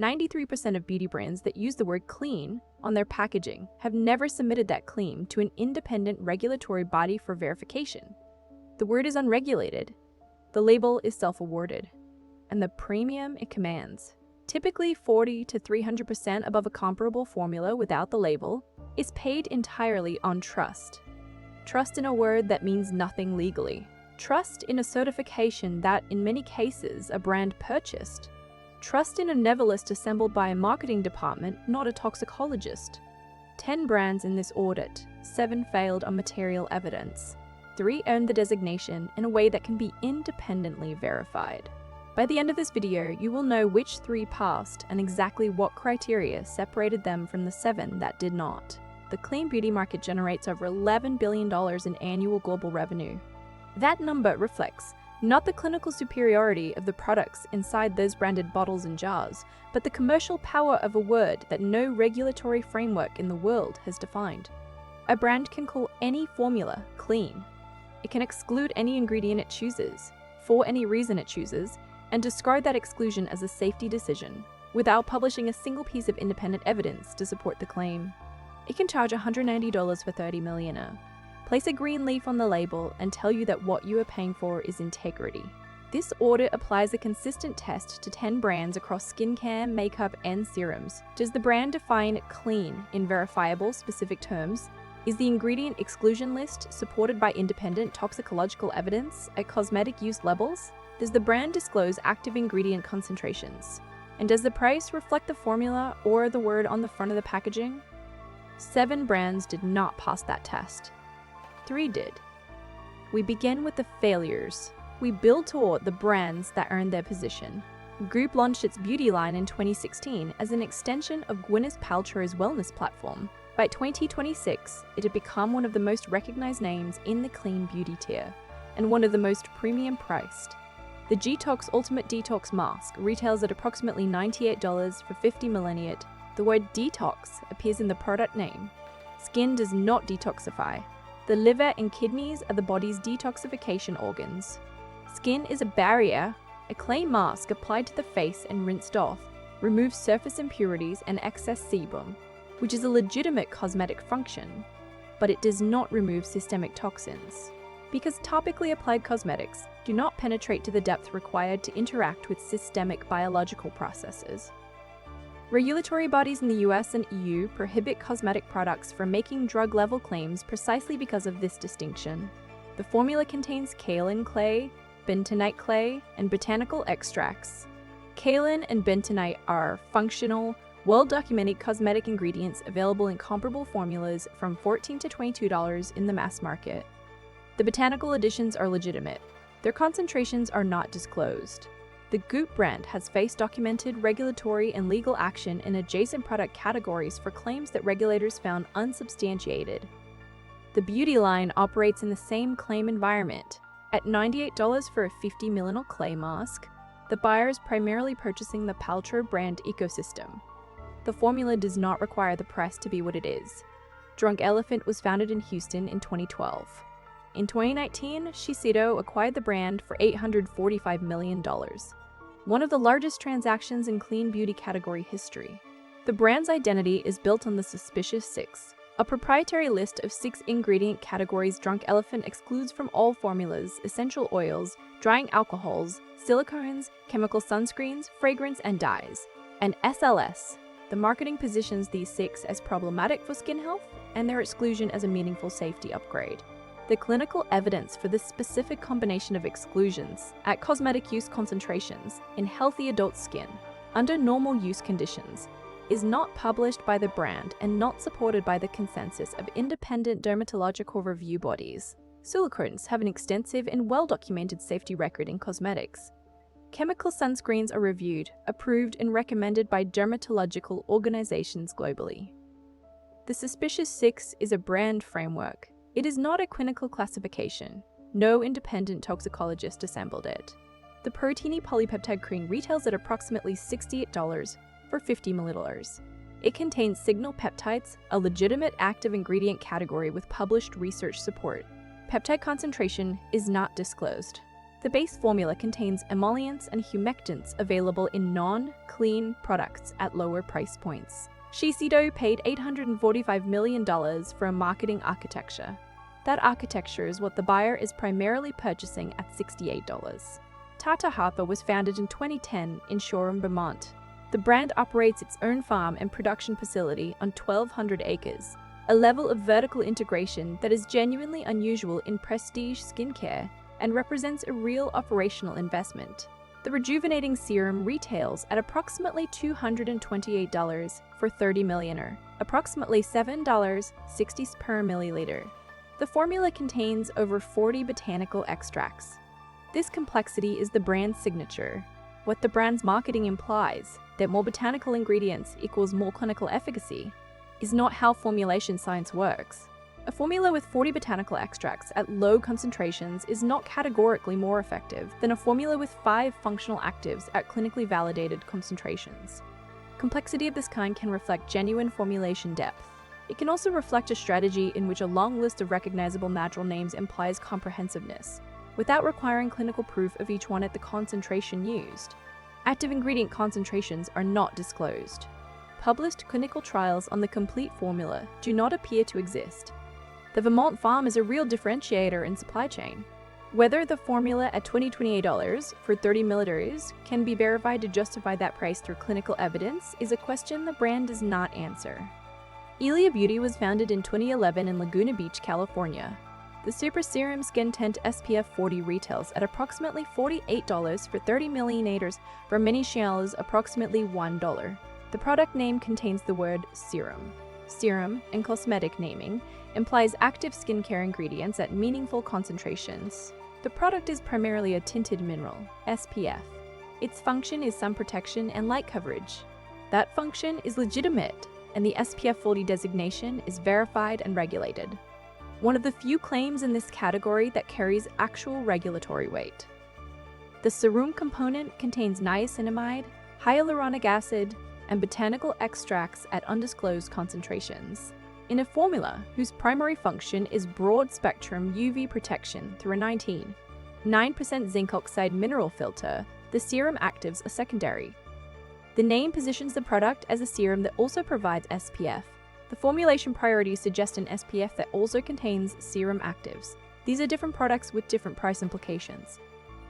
93% of beauty brands that use the word clean on their packaging have never submitted that claim to an independent regulatory body for verification. The word is unregulated, the label is self-awarded, and the premium it commands, typically 40 to 300% above a comparable formula without the label, is paid entirely on trust. Trust in a word that means nothing legally. Trust in a certification that, in many cases, a brand purchased. Trust in a never list assembled by a marketing department, not a toxicologist. 10 brands in this audit, 7 failed on material evidence. 3 earned the designation in a way that can be independently verified. By the end of this video, you will know which 3 passed and exactly what criteria separated them from the 7 that did not. The clean beauty market generates over $11 billion in annual global revenue. That number reflects not the clinical superiority of the products inside those branded bottles and jars, but the commercial power of a word that no regulatory framework in the world has defined. A brand can call any formula clean. It can exclude any ingredient it chooses, for any reason it chooses, and discard that exclusion as a safety decision, without publishing a single piece of independent evidence to support the claim. It can charge $190 for 30 millionaire, place a green leaf on the label, and tell you that what you are paying for is integrity. This audit applies a consistent test to 10 brands across skincare, makeup, and serums. Does the brand define clean in verifiable specific terms? Is the ingredient exclusion list supported by independent toxicological evidence at cosmetic use levels? Does the brand disclose active ingredient concentrations? And does the price reflect the formula or the word on the front of the packaging? 7 brands did not pass that test. 3 did. We begin with the failures. We build toward the brands that earned their position. Goop launched its beauty line in 2016 as an extension of Gwyneth Paltrow's wellness platform. By 2026, it had become one of the most recognized names in the clean beauty tier, and one of the most premium priced. The G-Tox Ultimate Detox Mask retails at approximately $98 for 50 ml. The word detox appears in the product name. Skin does not detoxify. The liver and kidneys are the body's detoxification organs. Skin is a barrier. A clay mask applied to the face and rinsed off removes surface impurities and excess sebum, which is a legitimate cosmetic function, but it does not remove systemic toxins, because topically applied cosmetics do not penetrate to the depth required to interact with systemic biological processes. Regulatory bodies in the US and EU prohibit cosmetic products from making drug-level claims precisely because of this distinction. The formula contains kaolin clay, bentonite clay, and botanical extracts. Kaolin and bentonite are functional, well-documented cosmetic ingredients available in comparable formulas from $14 to $22 in the mass market. The botanical additions are legitimate. Their concentrations are not disclosed. The Goop brand has faced documented regulatory and legal action in adjacent product categories for claims that regulators found unsubstantiated. The beauty line operates in the same claim environment. At $98 for a 50 ml clay mask, the buyer is primarily purchasing the Paltrow brand ecosystem. The formula does not require the press to be what it is. Drunk Elephant was founded in Houston in 2012. In 2019, Shiseido acquired the brand for $845 million, one of the largest transactions in clean beauty category history. The brand's identity is built on the Suspicious 6, a proprietary list of 6 ingredient categories Drunk Elephant excludes from all formulas, essential oils, drying alcohols, silicones, chemical sunscreens, fragrance, and dyes. And SLS, the marketing positions these 6 as problematic for skin health and their exclusion as a meaningful safety upgrade. The clinical evidence for this specific combination of exclusions at cosmetic use concentrations in healthy adult skin under normal use conditions is not published by the brand and not supported by the consensus of independent dermatological review bodies. Silicones have an extensive and well-documented safety record in cosmetics. Chemical sunscreens are reviewed, approved, and recommended by dermatological organizations globally. The Suspicious 6 is a brand framework. It is not a clinical classification. No independent toxicologist assembled it. The Proteiny Polypeptide Cream retails at approximately $68 for 50 ml. It contains signal peptides, a legitimate active ingredient category with published research support. Peptide concentration is not disclosed. The base formula contains emollients and humectants available in non-clean products at lower price points. Shiseido paid $845 million for a marketing architecture. That architecture is what the buyer is primarily purchasing at $68. Tata Harper was founded in 2010 in Shoreham, Vermont. The brand operates its own farm and production facility on 1,200 acres, a level of vertical integration that is genuinely unusual in prestige skincare and represents a real operational investment. The rejuvenating serum retails at approximately $228 for 30 milliliter, approximately $7.60 per milliliter. The formula contains over 40 botanical extracts. This complexity is the brand's signature. What the brand's marketing implies, that more botanical ingredients equals more clinical efficacy, is not how formulation science works. A formula with 40 botanical extracts at low concentrations is not categorically more effective than a formula with 5 functional actives at clinically validated concentrations. Complexity of this kind can reflect genuine formulation depth. It can also reflect a strategy in which a long list of recognizable natural names implies comprehensiveness, without requiring clinical proof of each one at the concentration used. Active ingredient concentrations are not disclosed. Published clinical trials on the complete formula do not appear to exist. The Vermont farm is a real differentiator in supply chain. Whether the formula at $28 for 30 milliliters can be verified to justify that price through clinical evidence is a question the brand does not answer. Ilia Beauty was founded in 2011 in Laguna Beach, California. The Super Serum Skin Tint SPF 40 retails at approximately $48 for 30 milliliters for many shells approximately $1. The product name contains the word serum. Serum and cosmetic naming implies active skincare ingredients at meaningful concentrations. The product is primarily a tinted mineral, SPF. Its function is sun protection and light coverage. That function is legitimate, and the SPF 40 designation is verified and regulated. One of the few claims in this category that carries actual regulatory weight. The serum component contains niacinamide, hyaluronic acid, and botanical extracts at undisclosed concentrations. In a formula whose primary function is broad-spectrum UV protection through a 9% zinc oxide mineral filter, the serum actives are secondary. The name positions the product as a serum that also provides SPF. The formulation priorities suggest an SPF that also contains serum actives. These are different products with different price implications.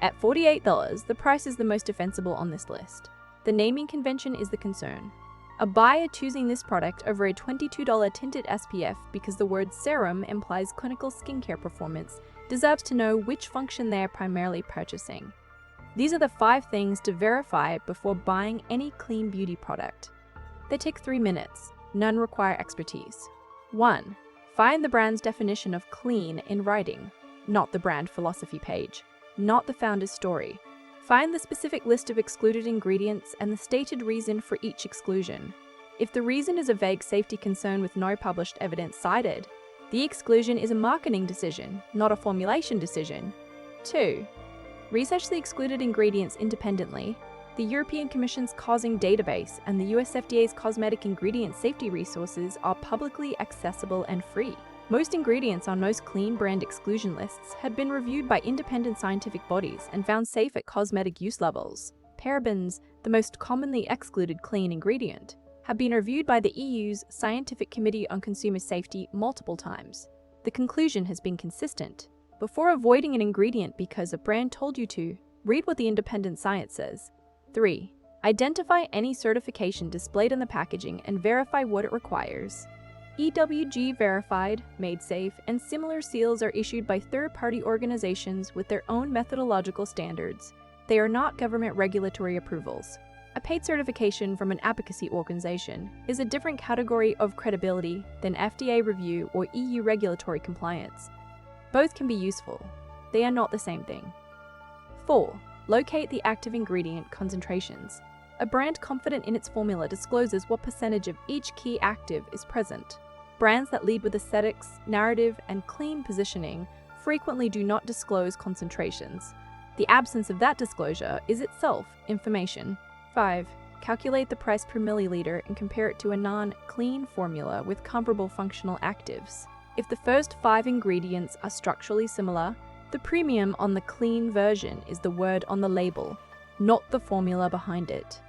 At $48, the price is the most defensible on this list. The naming convention is the concern. A buyer choosing this product over a $22 tinted SPF because the word serum implies clinical skincare performance deserves to know which function they are primarily purchasing. These are the 5 things to verify before buying any clean beauty product. They take 3 minutes. None require expertise. 1. Find the brand's definition of clean in writing, not the brand philosophy page, not the founder's story. Find the specific list of excluded ingredients and the stated reason for each exclusion. If the reason is a vague safety concern with no published evidence cited, the exclusion is a marketing decision, not a formulation decision. 2. Research the excluded ingredients independently. The European Commission's causing database and the US FDA's cosmetic ingredient safety resources are publicly accessible and free. Most ingredients on most clean brand exclusion lists had been reviewed by independent scientific bodies and found safe at cosmetic use levels. Parabens, the most commonly excluded clean ingredient, have been reviewed by the EU's Scientific Committee on Consumer Safety multiple times. The conclusion has been consistent. Before avoiding an ingredient because a brand told you to, read what the independent science says. 3. Identify any certification displayed on the packaging and verify what it requires. EWG verified, made safe, and similar seals are issued by third-party organizations with their own methodological standards. They are not government regulatory approvals. A paid certification from an advocacy organization is a different category of credibility than FDA review or EU regulatory compliance. Both can be useful. They are not the same thing. 4. Locate the active ingredient concentrations. A brand confident in its formula discloses what percentage of each key active is present. Brands that lead with aesthetics, narrative, and clean positioning frequently do not disclose concentrations. The absence of that disclosure is itself information. 5. Calculate the price per milliliter and compare it to a non-clean formula with comparable functional actives. If the first 5 ingredients are structurally similar, The premium on the clean version is the word on the label, not the formula behind it.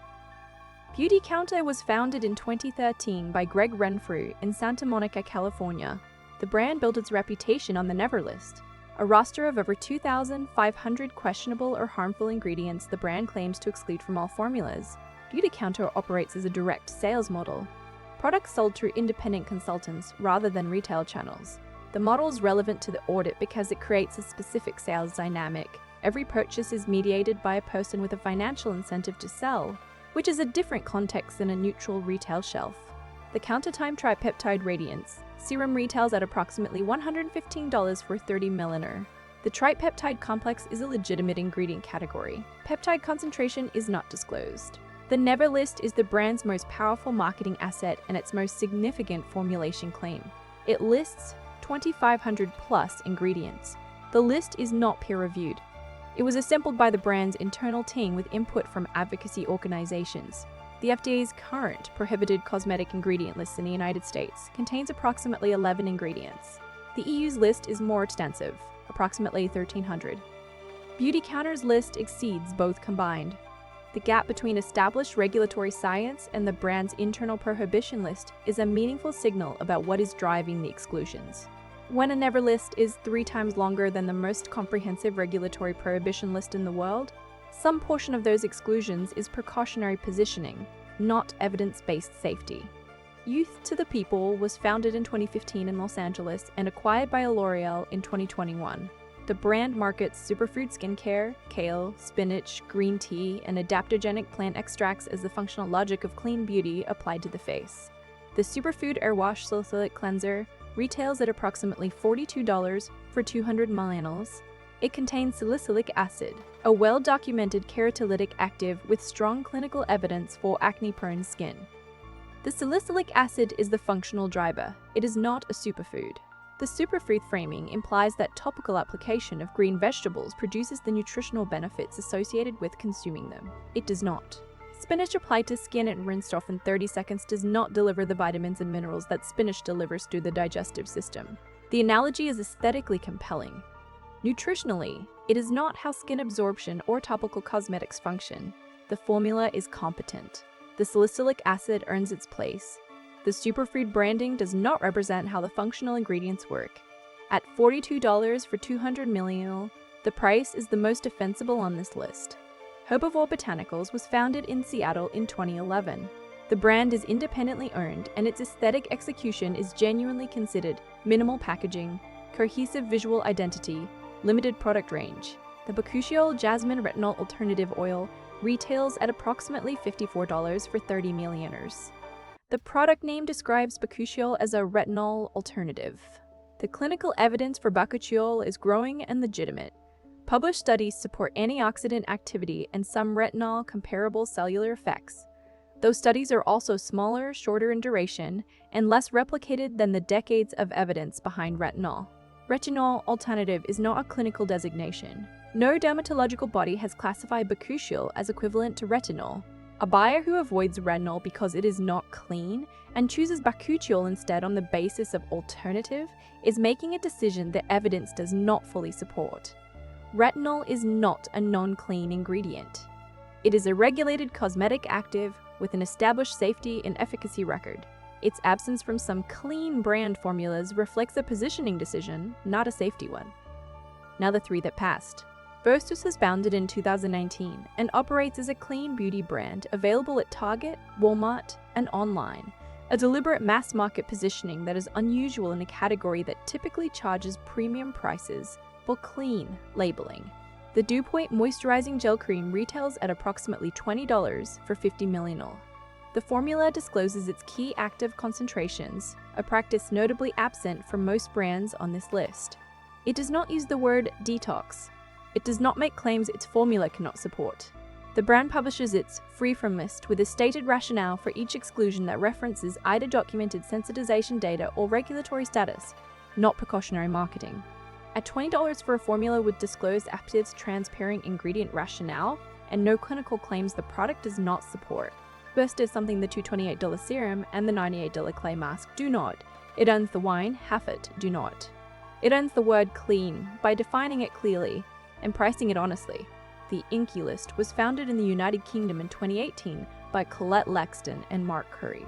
Beautycounter was founded in 2013 by Greg Renfrew in Santa Monica, California. The brand built its reputation on the Never List, a roster of over 2,500 questionable or harmful ingredients the brand claims to exclude from all formulas. Beautycounter operates as a direct sales model, products sold through independent consultants rather than retail channels. The model is relevant to the audit because it creates a specific sales dynamic. Every purchase is mediated by a person with a financial incentive to sell, which is a different context than a neutral retail shelf. The Countertime Tripeptide Radiance serum retails at approximately $115 for 30 ml. The tripeptide complex is a legitimate ingredient category. Peptide concentration is not disclosed. The Never List is the brand's most powerful marketing asset and its most significant formulation claim. It lists 2,500 plus ingredients. The list is not peer-reviewed. It was assembled by the brand's internal team with input from advocacy organizations. The FDA's current prohibited cosmetic ingredient list in the United States contains approximately 11 ingredients. The EU's list is more extensive, approximately 1,300. Beautycounter's list exceeds both combined. The gap between established regulatory science and the brand's internal prohibition list is a meaningful signal about what is driving the exclusions. When a Never list is 3 times longer than the most comprehensive regulatory prohibition list in the world, some portion of those exclusions is precautionary positioning, not evidence-based safety. Youth to the People was founded in 2015 in Los Angeles and acquired by L'Oreal in 2021. The brand markets superfood skincare, kale, spinach, green tea, and adaptogenic plant extracts as the functional logic of clean beauty applied to the face. The Superfood Air Wash Salicylic Cleanser retails at approximately $42 for 200 ml. It contains salicylic acid, a well-documented keratolytic active with strong clinical evidence for acne-prone skin. The salicylic acid is the functional driver. It is not a superfood. The superfood framing implies that topical application of green vegetables produces the nutritional benefits associated with consuming them. It does not. Spinach applied to skin and rinsed off in 30 seconds does not deliver the vitamins and minerals that spinach delivers through the digestive system. The analogy is aesthetically compelling. Nutritionally, it is not how skin absorption or topical cosmetics function. The formula is competent. The salicylic acid earns its place. The superfood branding does not represent how the functional ingredients work. At $42 for 200 ml, the price is the most defensible on this list. Herbivore Botanicals was founded in Seattle in 2011. The brand is independently owned and its aesthetic execution is genuinely considered minimal packaging, cohesive visual identity, limited product range. The Bakuchiol Jasmine Retinol Alternative Oil retails at approximately $54 for 30 ml. The product name describes bakuchiol as a retinol alternative. The clinical evidence for bakuchiol is growing and legitimate. Published studies support antioxidant activity and some retinol comparable cellular effects. Those studies are also smaller, shorter in duration, and less replicated than the decades of evidence behind retinol. Retinol alternative is not a clinical designation. No dermatological body has classified bakuchiol as equivalent to retinol. A buyer who avoids retinol because it is not clean and chooses bakuchiol instead on the basis of alternative is making a decision that evidence does not fully support. Retinol is not a non-clean ingredient. It is a regulated cosmetic active with an established safety and efficacy record. Its absence from some clean brand formulas reflects a positioning decision, not a safety one. Now the 3 that passed. Verstus was founded in 2019 and operates as a clean beauty brand available at Target, Walmart, and online, a deliberate mass market positioning that is unusual in a category that typically charges premium prices for clean labeling. The Dew Point Moisturizing Gel Cream retails at approximately $20 for 50 ml. The formula discloses its key active concentrations, a practice notably absent from most brands on this list. It does not use the word detox. It does not make claims its formula cannot support. The brand publishes its free from list with a stated rationale for each exclusion that references either documented sensitization data or regulatory status, not precautionary marketing. At $20 for a formula with disclosed actives transparent ingredient rationale and no clinical claims the product does not support. Burst is something the $228 serum and the $98 clay mask do not. It earns the wine, half it, do not. It earns the word clean by defining it clearly and pricing it honestly. The Inky List was founded in the United Kingdom in 2018 by Colette Lexton and Mark Curry.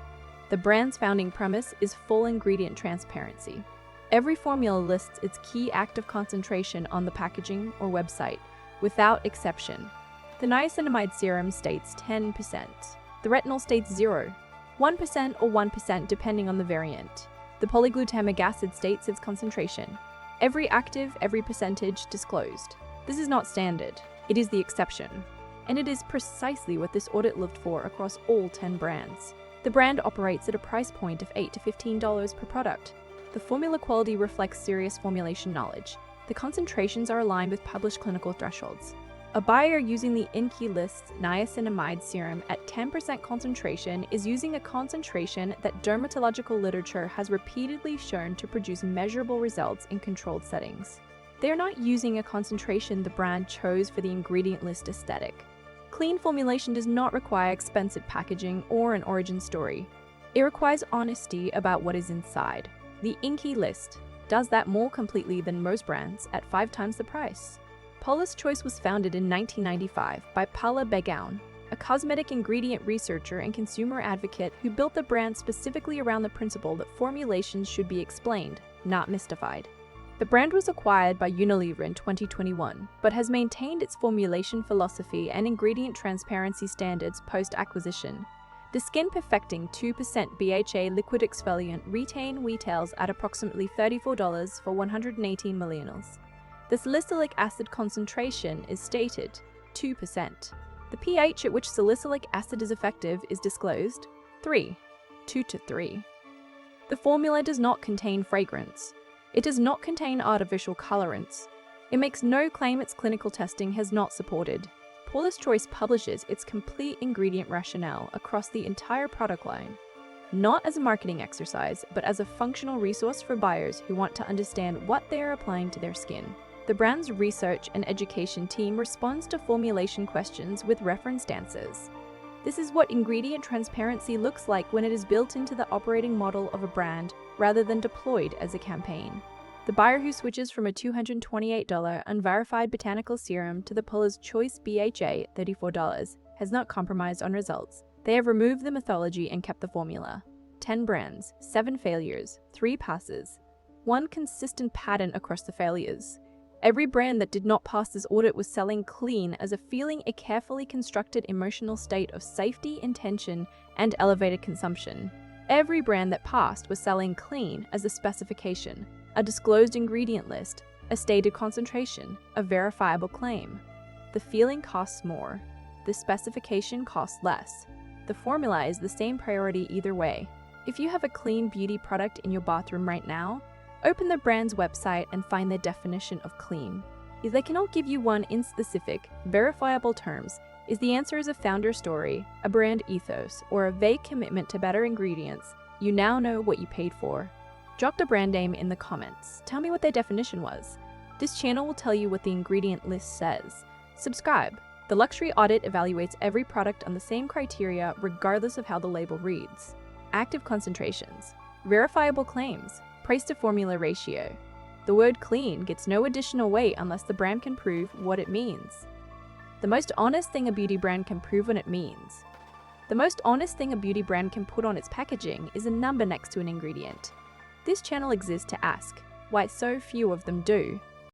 The brand's founding premise is full ingredient transparency. Every formula lists its key active concentration on the packaging or website, without exception. The niacinamide serum states 10%. The retinol states 0, 1% or 1% depending on the variant. The polyglutamic acid states its concentration. Every active, every percentage disclosed. This is not standard. It is the exception. And it is precisely what this audit looked for across all 10 brands. The brand operates at a price point of $8 to $15 per product. The formula quality reflects serious formulation knowledge. The concentrations are aligned with published clinical thresholds. A buyer using the Inky List's niacinamide serum at 10% concentration is using a concentration that dermatological literature has repeatedly shown to produce measurable results in controlled settings. They are not using a concentration the brand chose for the ingredient list aesthetic. Clean formulation does not require expensive packaging or an origin story. It requires honesty about what is inside. The Inky List does that more completely than most brands at 5 times the price. Paula's Choice was founded in 1995 by Paula Begoun, a cosmetic ingredient researcher and consumer advocate who built the brand specifically around the principle that formulations should be explained, not mystified. The brand was acquired by Unilever in 2021, but has maintained its formulation philosophy and ingredient transparency standards post-acquisition. The Skin Perfecting 2% BHA liquid exfoliant retails at approximately $34 for 118 milliliters. The salicylic acid concentration is stated 2%. The pH at which salicylic acid is effective is disclosed 2 to 3. The formula does not contain fragrance. It does not contain artificial colorants. It makes no claim its clinical testing has not supported. Paula's Choice publishes its complete ingredient rationale across the entire product line, not as a marketing exercise, but as a functional resource for buyers who want to understand what they are applying to their skin. The brand's research and education team responds to formulation questions with referenced answers. This is what ingredient transparency looks like when it is built into the operating model of a brand rather than deployed as a campaign. The buyer who switches from a $228 unverified botanical serum to the Paula's Choice BHA $34 has not compromised on results. They have removed the mythology and kept the formula. 10 brands, 7 failures, 3 passes. One consistent pattern across the failures. Every brand that did not pass this audit was selling clean as a carefully constructed emotional state of safety, intention, and elevated consumption. Every brand that passed was selling clean as a specification, a disclosed ingredient list, a stated concentration, a verifiable claim. The feeling costs more. The specification costs less. The formula is the same priority either way. If you have a clean beauty product in your bathroom right now, open the brand's website and find their definition of clean. If they cannot give you one in specific, verifiable terms, is the answer is a founder story, a brand ethos, or a vague commitment to better ingredients, you now know what you paid for. Drop the brand name in the comments. Tell me what their definition was. This channel will tell you what the ingredient list says. Subscribe. The Luxury Audit evaluates every product on the same criteria regardless of how the label reads. Active concentrations, verifiable claims, price to formula ratio. The word clean gets no additional weight unless the brand can prove what it means. The most honest thing a beauty brand can prove what it means. The most honest thing a beauty brand can put on its packaging is a number next to an ingredient. This channel exists to ask why so few of them do.